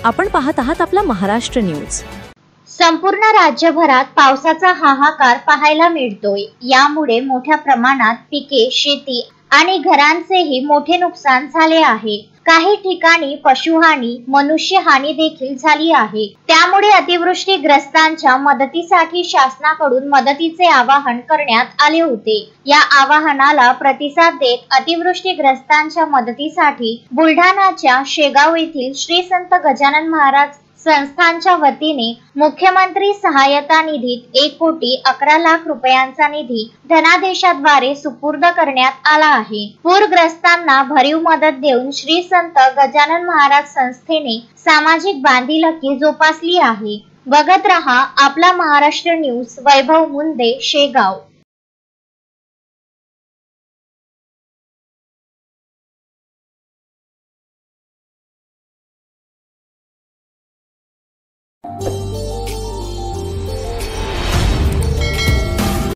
आपण पाहत आहात आपला महाराष्ट्र न्यूज। संपूर्ण राज्यभरात पावसाचा हाहाकार पाहायला मिळतोय। यामुळे मोठ्या प्रमाणात पिके, शेती आणि घरांचेही मोठे नुकसान झाले आहे। काही ठिकाणी पशुहानी, मनुष्यहानी देखील झाली आहे। त्यामुळे अतिवृष्टीग्रस्तांच्या मदतीसाठी शासनाकडून मदतीचे आवाहन करण्यात आले होते। या आवाहनाला प्रतिसाद देत अतिवृष्टीग्रस्तांच्या मदतीसाठी बुलढाणाच्या शेगाव येथील श्री संत गजानन महाराज संस्थानच्या वतीने मुख्यमंत्री सहायता निधीत 1,11,00,000 रुपयांचा निधी धनादेशाद्वारे सुपूर्द करण्यात आला आहे। पूरग्रस्तांना भरीव मदत देऊन श्री संत गजानन महाराज संस्थेने सामाजिक बांधिलकी जोपासली आहे। बघत रहा आपला महाराष्ट्र न्यूज। वैभव मुंदे, शेगाव।